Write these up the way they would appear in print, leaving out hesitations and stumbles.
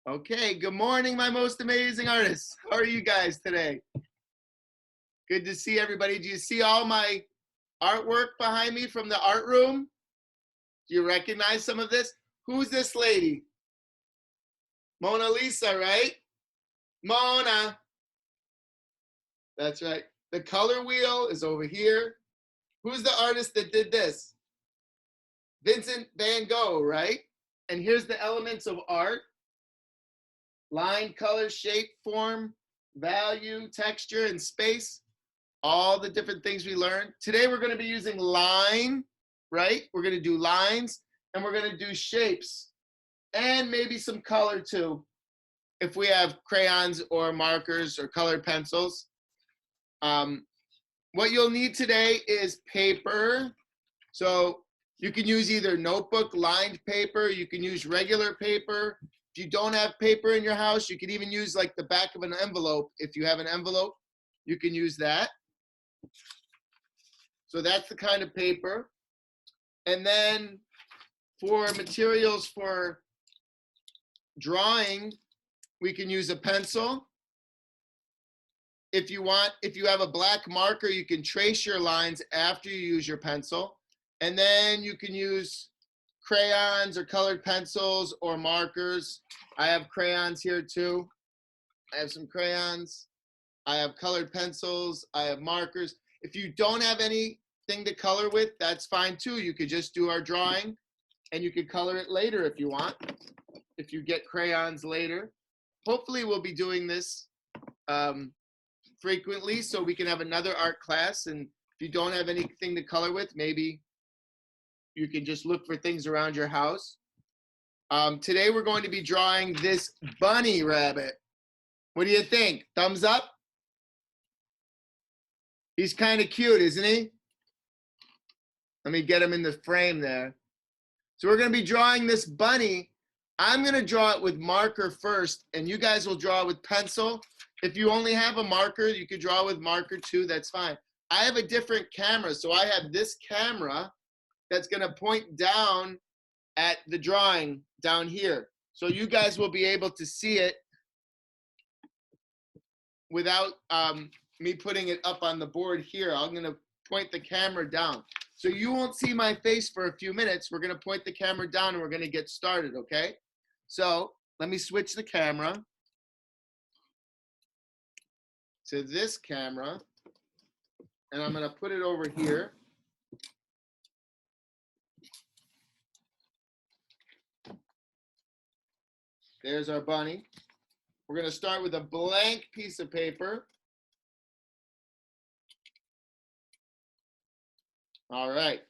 Okay, good morning, my most amazing artists. How are you guys today? Good to see everybody. Do you see all my artwork behind me from the art room? Do you recognize some of this? Who's this lady? Mona Lisa, right? Mona. That's right. The color wheel is over here. Who's the artist that did this? Vincent van Gogh, right? And here's the elements of art: line, color, shape, form, value, texture, and space. All the different things we learned. Today we're going to be using line, right? We're going to do lines, and we're going to do shapes, and maybe some color too, if we have crayons or markers or colored pencils. What you'll need today is paper. So you can use either notebook lined paper, you can use regular paper. If you don't have paper in your house, you can even use like the back of an envelope. If you have an envelope, you can use that. So that's the kind of paper. And then for materials for drawing, we can use a pencil. If you have a black marker, you can trace your lines after you use your pencil. And then you can use crayons or colored pencils or markers. I have crayons here too. I have some crayons. I have colored pencils. I have markers. If you don't have anything to color with, that's fine too. You could just do our drawing and you could color it later if you want, if you get crayons later. Hopefully we'll be doing this frequently so we can have another art class. And if you don't have anything to color with, maybe you can just look for things around your house. Today we're going to be drawing this bunny rabbit. What do you think? Thumbs up? He's kind of cute, isn't he? Let me get him in the frame there. So we're going to be drawing this bunny. I'm going to draw it with marker first, and you guys will draw with pencil. If you only have a marker, you could draw with marker too. That's fine. I have a different camera, so I have this camera that's going to point down at the drawing down here. So you guys will be able to see it without me putting it up on the board here. I'm going to point the camera down. So you won't see my face for a few minutes. We're going to point the camera down and we're going to get started, okay? So let me switch the camera to this camera, and I'm going to put it over here. There's our bunny. We're going to start with a blank piece of paper. All right.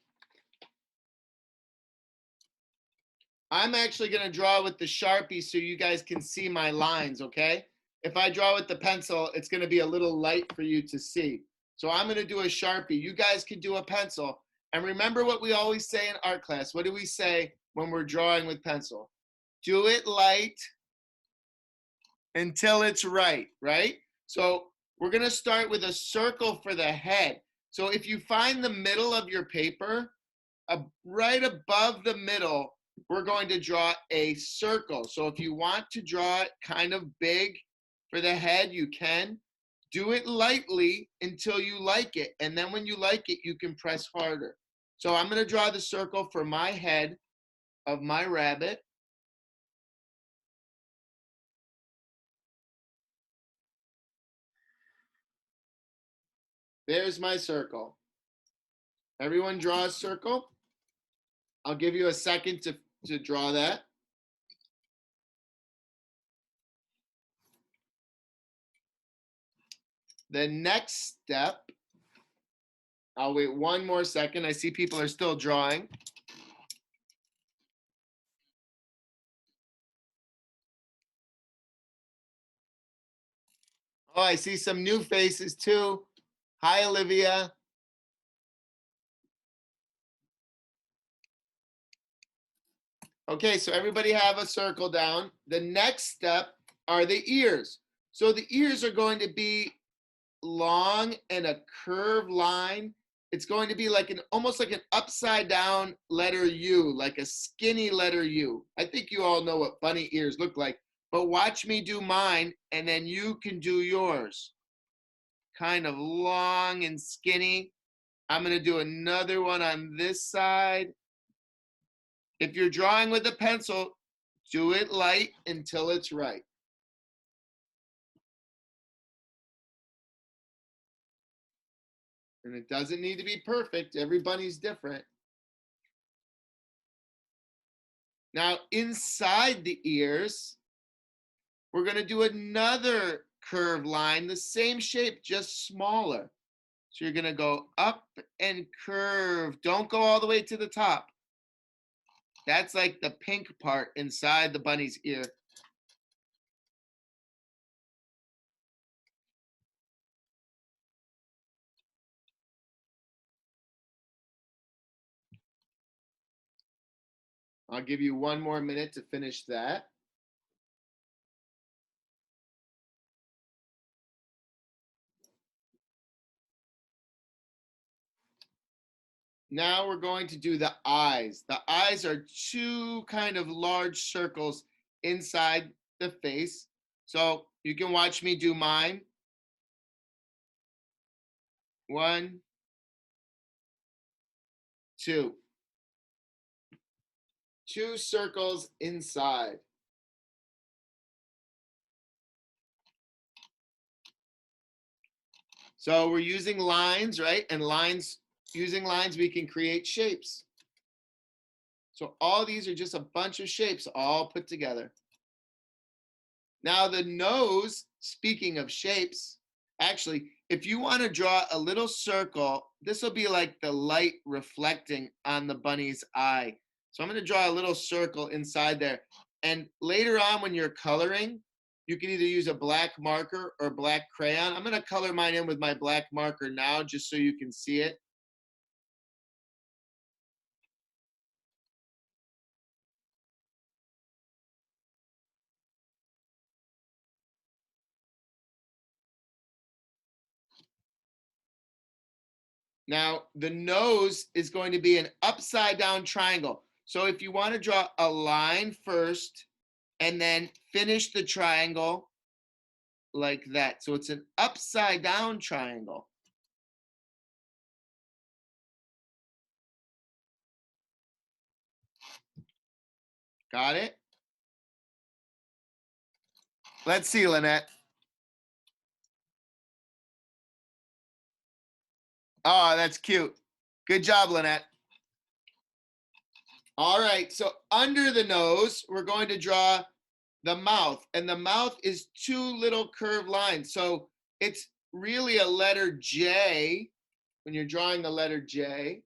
I'm actually going to draw with the Sharpie so you guys can see my lines, okay? If I draw with the pencil, it's going to be a little light for you to see. So I'm going to do a Sharpie. You guys can do a pencil. And remember what we always say in art class. What do we say when we're drawing with pencil? Do it light until it's right, right? So we're going to start with a circle for the head. So if you find the middle of your paper, right above the middle, we're going to draw a circle. So if you want to draw it kind of big for the head, you can. Do it lightly until you like it. And then when you like it, you can press harder. So I'm going to draw the circle for my head of my rabbit. There's my circle. Everyone draw a circle. I'll give you a second to draw that. The next step, I'll wait one more second. I see people are still drawing. Oh, I see some new faces too. Hi, Olivia. Okay, so everybody have a circle down. The next step are the ears. So the ears are going to be long and a curved line. It's going to be like almost like an upside down letter U, like a skinny letter U. I think you all know what bunny ears look like. but watch me do mine, and then you can do yours. Kind of long and skinny. I'm going to do another one on this side. If you're drawing with a pencil, do it light until it's right. And it doesn't need to be perfect. Everybody's different. Now, inside the ears, we're going to do another curved line, the same shape, just smaller. So you're going to go up and curve. Don't go all the way to the top. That's like the pink part inside the bunny's ear. I'll give you one more minute to finish that. Now we're going to do the eyes. The eyes are two kind of large circles inside the face. So you can watch me do mine. 1, 2. 2 circles inside. So we're using lines, right? And using lines, we can create shapes. So all these are just a bunch of shapes all put together. Now the nose, speaking of shapes, actually, if you want to draw a little circle, this will be like the light reflecting on the bunny's eye. So I'm going to draw a little circle inside there. And later on when you're coloring, you can either use a black marker or black crayon. I'm going to color mine in with my black marker now just so you can see it. Now, the nose is going to be an upside down triangle. So if you want to draw a line first and then finish the triangle like that. So it's an upside down triangle. Got it? Let's see, Lynette. Oh, that's cute. Good job, Lynette. All right, so under the nose, we're going to draw the mouth. And the mouth is 2 little curved lines. So it's really a letter J when you're drawing the letter J.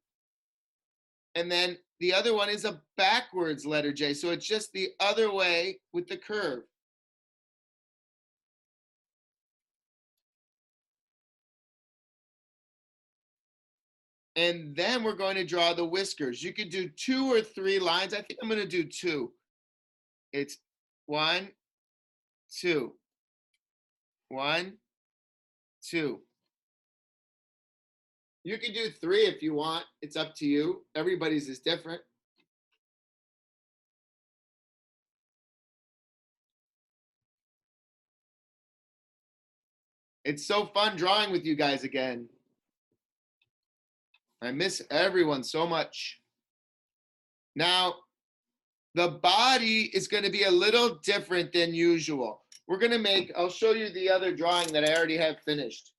And then the other one is a backwards letter J. So it's just the other way with the curve. And then we're going to draw the whiskers. You could do 2 or 3 lines. I think I'm going to do 2. It's 1, 2. 1, 2. You can do 3 if you want. It's up to you. Everybody's is different. It's so fun drawing with you guys again. I miss everyone so much. Now, the body is going to be a little different than usual. We're going to make, I'll show you the other drawing that I already have finished.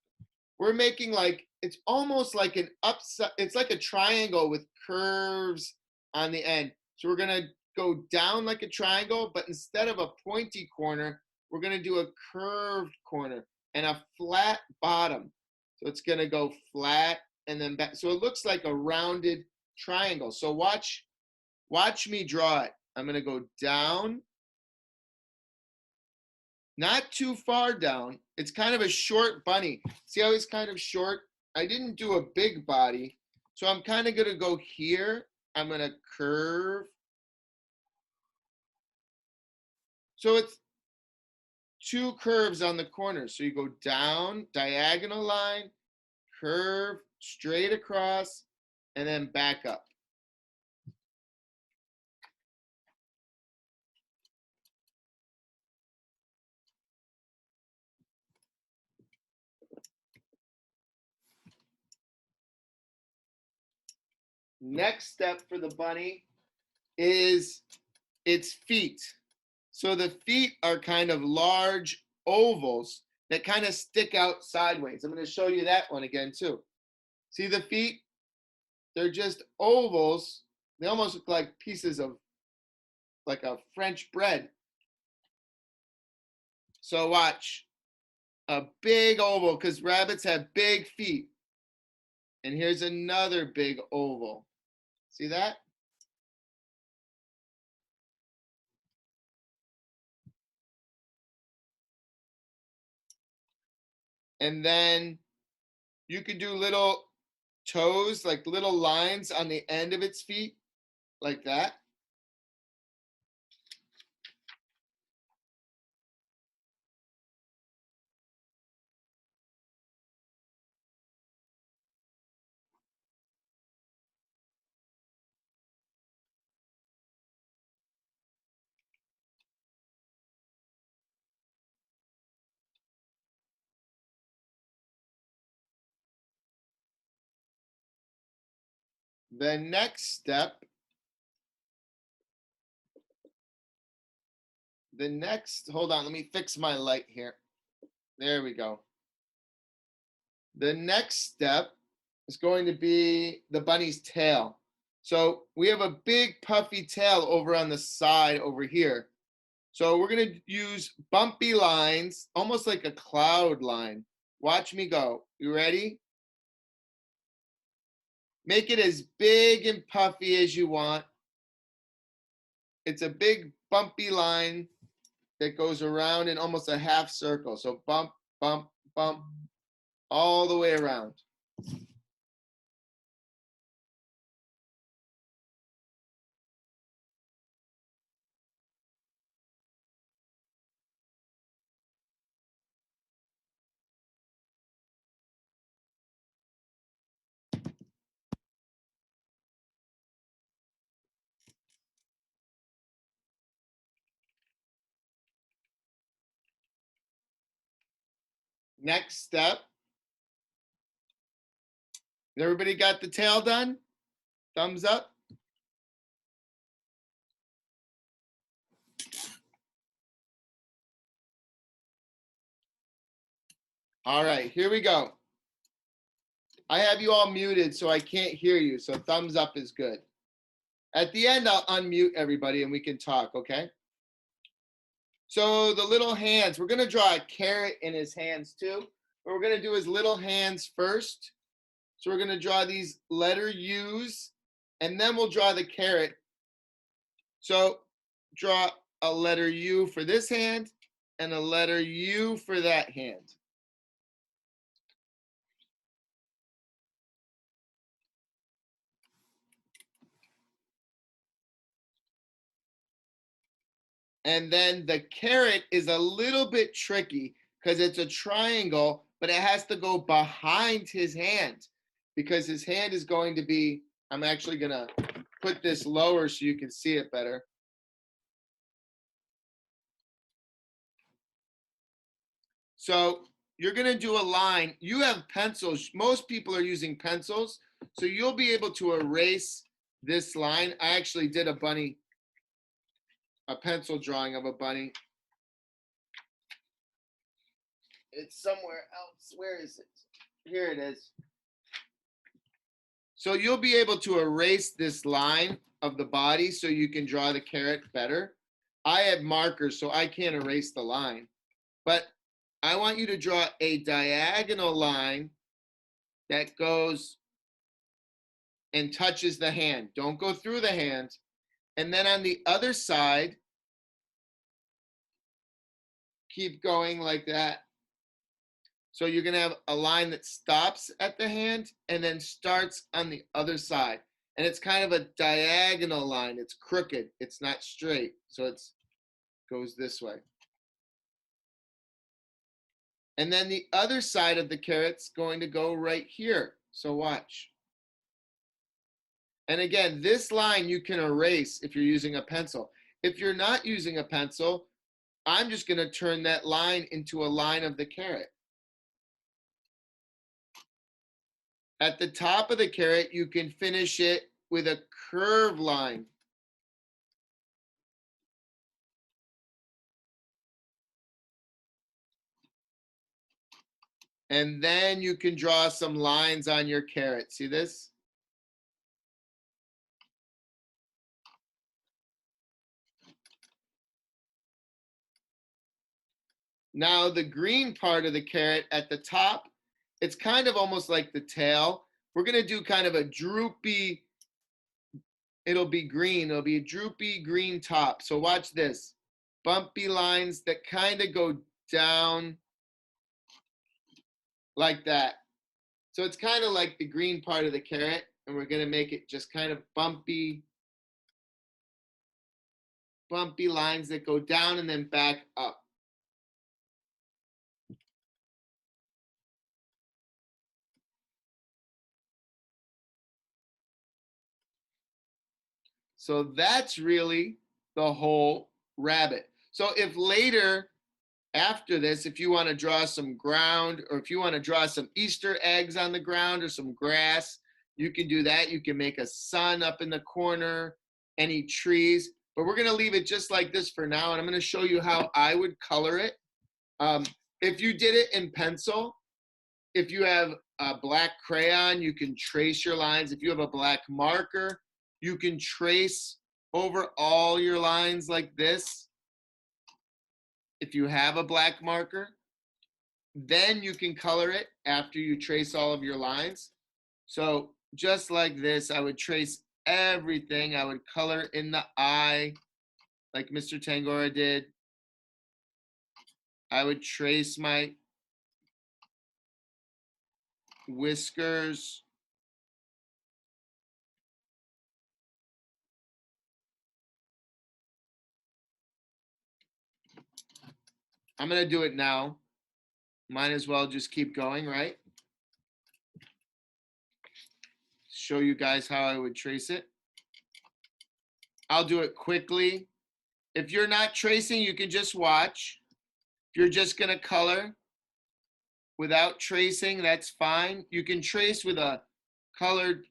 We're making like, it's almost like an upside, it's like a triangle with curves on the end. So we're going to go down like a triangle, but instead of a pointy corner, we're going to do a curved corner and a flat bottom. So it's going to go flat and then back. So it looks like a rounded triangle. So watch me draw it. I'm going to go down, not too far down. It's kind of a short bunny. See how he's kind of short? I didn't do a big body. So I'm kind of going to go here. I'm going to curve. So it's 2 curves on the corner. So you go down, diagonal line, curve, straight across, and then back up. Next step for the bunny is its feet. So the feet are kind of large ovals that kind of stick out sideways. I'm going to show you that one again too. See the feet? They're just ovals. They almost look like pieces of like a French bread. So watch. A big oval, because rabbits have big feet. And here's another big oval. See that? And then you could do little toes, like little lines on the end of its feet, like that. The next step, hold on, let me fix my light here. There we go. The next step is going to be the bunny's tail. So we have a big puffy tail over on the side over here. So we're going to use bumpy lines, almost like a cloud line. Watch me go. You ready? Make it as big and puffy as you want. It's a big bumpy line that goes around in almost a half circle. So bump, bump, bump, all the way around. Next step. Everybody got the tail done? Thumbs up. All right, here we go. I have you all muted, so I can't hear you. So thumbs up is good. At the end, I'll unmute everybody and we can talk, okay? So the little hands, we're going to draw a carrot in his hands too. But we're going to do his little hands first. So we're going to draw these letter U's, and then we'll draw the carrot. So draw a letter U for this hand and a letter U for that hand. And then the carrot is a little bit tricky because it's a triangle, but it has to go behind his hand because his hand is going to be, I'm actually going to put this lower so you can see it better. So you're going to do a line. You have pencils. Most people are using pencils. So you'll be able to erase this line. I actually did a pencil drawing of a bunny. It's somewhere else. Where is it? Here it is. So you'll be able to erase this line of the body so you can draw the carrot better. I have markers, so I can't erase the line. But I want you to draw a diagonal line that goes and touches the hand. Don't go through the hand. And then on the other side, keep going like that. So you're going to have a line that stops at the hand and then starts on the other side. And it's kind of a diagonal line. It's crooked. It's not straight. So it goes this way. And then the other side of the carrot's going to go right here. So watch. And again, this line you can erase if you're using a pencil. If you're not using a pencil, I'm just going to turn that line into a line of the carrot. At the top of the carrot, you can finish it with a curved line. And then you can draw some lines on your carrot. See this? Now the green part of the carrot at the top, it's kind of almost like the tail. We're gonna do kind of a droopy, it'll be green, it'll be a droopy green top. So watch this. Bumpy lines that kind of go down like that. So it's kind of like the green part of the carrot, and we're gonna make it just kind of bumpy lines that go down and then back up. So that's really the whole rabbit. So if later, after this, if you want to draw some ground, or if you want to draw some Easter eggs on the ground or some grass, you can do that. You can make a sun up in the corner, any trees, but we're going to leave it just like this for now. And I'm going to show you how I would color it. If you did it in pencil, if you have a black crayon, you can trace your lines. If you have a black marker, you can trace over all your lines like this. If you have a black marker, then you can color it after you trace all of your lines. So just like this, I would trace everything. I would color in the eye like Mr. Tangora did. I would trace my whiskers. I'm gonna do it now. Might as well just keep going, right? Show you guys how I would trace it. I'll do it quickly. If you're not tracing, you can just watch. If you're just gonna color without tracing, that's fine. You can trace with a colored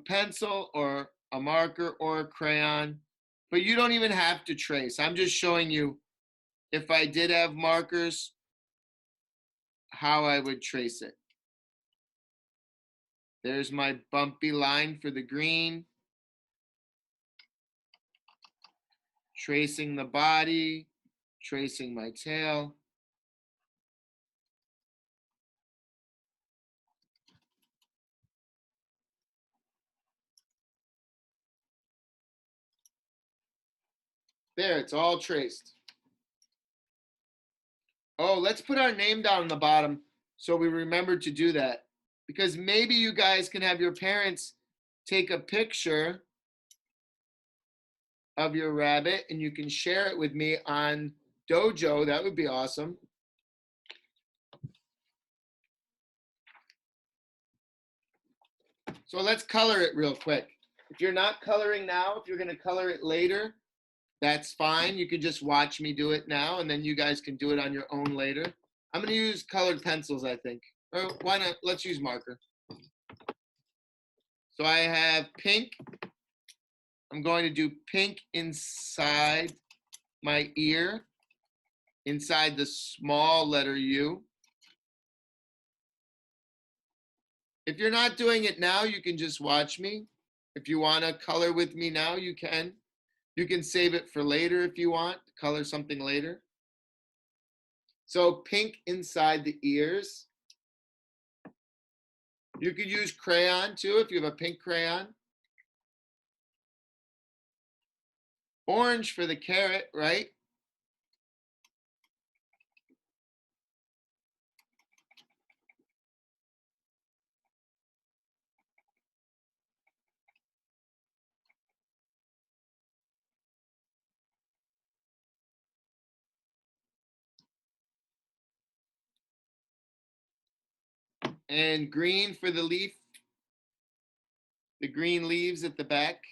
pencil or a marker or a crayon, but you don't even have to trace. I'm just showing you, if I did have markers, how I would trace it. There's my bumpy line for the green. Tracing the body, tracing my tail. There, it's all traced. Oh, let's put our name down on the bottom so we remember to do that. Because maybe you guys can have your parents take a picture of your rabbit and you can share it with me on Dojo. That would be awesome. So let's color it real quick. If you're not coloring now, if you're going to color it later, that's fine. You can just watch me do it now, and then you guys can do it on your own later. I'm going to use colored pencils, I think. Or why not? Let's use marker. So I have pink. I'm going to do pink inside my ear, inside the small letter U. If you're not doing it now, you can just watch me. If you want to color with me now, you can. You can save it for later if you want, color something later. So pink inside the ears. You could use crayon too if you have a pink crayon. Orange for the carrot, right? And green for the leaf, the green leaves at the back.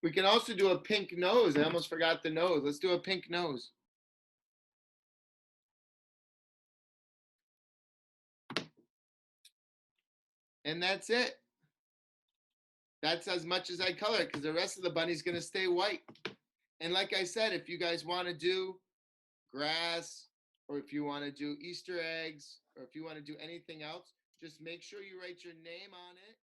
We can also do a pink nose. I almost forgot the nose. Let's do a pink nose. And that's it. That's as much as I color because the rest of the bunny's going to stay white. And like I said, if you guys want to do grass, or if you want to do Easter eggs, or if you want to do anything else, just make sure you write your name on it.